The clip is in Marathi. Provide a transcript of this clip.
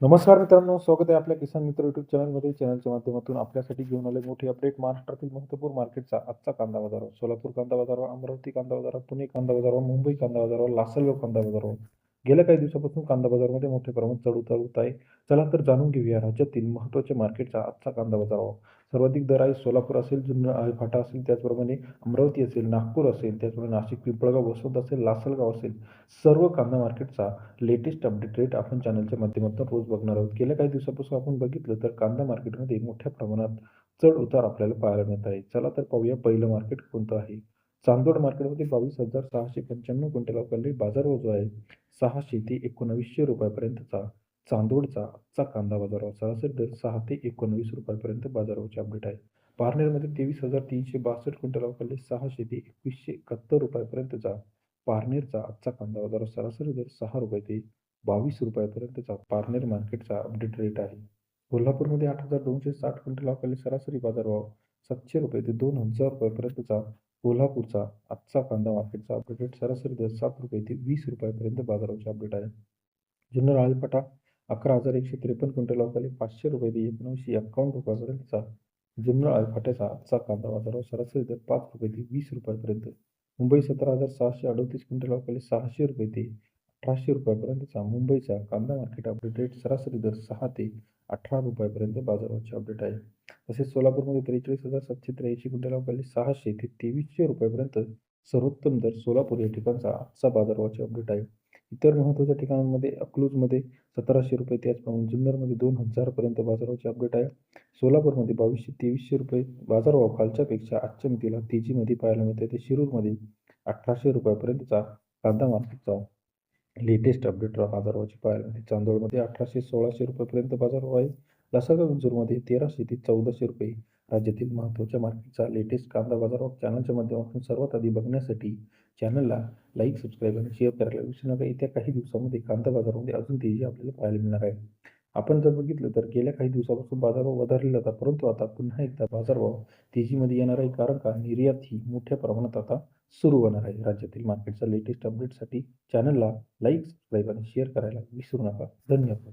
नमस्कार मित्रांनो, स्वागत आहे आपल्या किसान मित्र यूट्यूब चॅनलमध्ये. चॅनलच्या माध्यमातून आपल्यासाठी घेऊन आले मोठी अपडेट महाराष्ट्रातील महत्त्वपूर्ण मार्केटचा आजचा कांदा बाजारावर. सोलापूर कांदा बाजारावर, अमरावती कांदा बाजारावर, पुणे कांदा बाजारावर, मुंबई कांदा बाजारावर, लासलगाव कांदा बाजारावर. गेल्या काही दिवसापासून कांदा बाजारामध्ये मोठ्या प्रमाणात चढ-उतार होत आहे. चला तर जाणून घेऊया राज्यातील महत्त्वाच्या मार्केटचा आजचा कांदा बाजारावर. सर्वाधिक दर आहे सोलापूर असेल, जुन्नर फाटा असेल, त्याचप्रमाणे अमरावती असेल, नागपूर असेल, त्याचप्रमाणे नाशिक, पिंपळगाव, वसवत असेल, लासलगाव असेल. सर्व कांदा मार्केटचा लेटेस्ट अपडेट रेट आपण चॅनलच्या माध्यमातून रोज बघणार आहोत. गेल्या काही दिवसापासून आपण बघितलं तर कांदा मार्केटमध्ये मोठ्या प्रमाणात चढ उतार आपल्याला पाहायला मिळत आहे. चला तर पाहूया पहिलं मार्केट कोणतं आहे. चांदोड मार्केटमध्ये 22,695 क्विंटल बाजारभाव जो आहे 600 ते 1900 रुपयापर्यंतचा चांदोडचा आजचा कांदा बाजारभाव. सरासरी दर 6 ते 19 रुपयापर्यंत बाजारभावाचे अपडेट आहे. पारनेरमध्ये 23,362 क्विंटल 600 ते 2171 रुपयापर्यंतचा पारनेरचा आजचा कांदा बाजारात सरासरी दर 6 रुपये ते 22 रुपयापर्यंतचा पारनेर मार्केटचा अपडेट रेट आहे. कोल्हापूरमध्ये 8,260 क्विंटल सरासरी बाजारभाव 700 रुपये ते 2,000 रुपयापर्यंतचा कोल्हापूरचा आजचा कांदा मार्केटचा अपडेट रेट सरासरी दर 7 रुपये ते 20 रुपयापर्यंत बाजाराचे अपडेट आहे. जुन्नर आळीपाटा 11,153 क्विंटल 500 रुपये ते 1951 रुपयापर्यंतचा जुन्नर आळीपाट्याचा आजचा कांदा बाजारावर सरासरी दर 5 रुपये ते 20 रुपयापर्यंत. मुंबई 17,638 क्विंटल 600 रुपये ते 1800 रुपयापर्यंतचा मुंबईचा कांदा मार्केट अपडेट रेट सरासरी दर 6 ते 18 रुपयापर्यंत बाजाराचे अपडेट आहे. तसेच सोलापूरमध्ये 43,783 क्विंटल 600 ते 2300 रुपयापर्यंत सर्वोत्तम दर सोलापूर या ठिकाणचा आजचा बाजारभावाचे अपडेट आहे. इतर महत्त्वाच्या ठिकाणांमध्ये अकलूजमध्ये 1700 रुपये, त्याचप्रमाणे जुन्नरमध्ये 2000 पर्यंत बाजाराचे अपडेट आहे. सोलापूरमध्ये 2200-2300 रुपये बाजारभाव कालच्यापेक्षा आजच्या मितीला तेजीमध्ये पाहायला मिळते. ते शिरूरमध्ये 1800 रुपयापर्यंतचा कांदा मार्केटचा लेटेस्ट अपडेट बाजारभावाची पाहायला मिळते. चांदोडमध्ये 1800-1600 रुपयापर्यंत बाजारभाव आहे. लासलगाव विंचूरमध्ये 1300 ते 1400 रुपये. राज्यातील महत्त्वाच्या मार्केटचा लेटेस्ट कांदा बाजारभाव चॅनलच्या माध्यमातून सर्वात आधी बघण्यासाठी चॅनलला लाईक, सबस्क्राईब आणि शेअर करायला विसरू नका. येत्या काही दिवसामध्ये कांदा बाजारामध्ये अजून तेजी आपल्याला पाहायला मिळणार आहे. आपण जर बघितलं तर गेल्या काही दिवसापासून बाजारभाव वधारलेला होता, परंतु आता पुन्हा एकदा बाजारभाव तेजीमध्ये येणार आहे, कारण का निर्यात ही मोठ्या प्रमाणात आता सुरू होणार आहे. राज्यातील मार्केटचा लेटेस्ट अपडेटसाठी चॅनलला लाईक, सबस्क्राईब आणि शेअर करायला विसरू नका. धन्यवाद.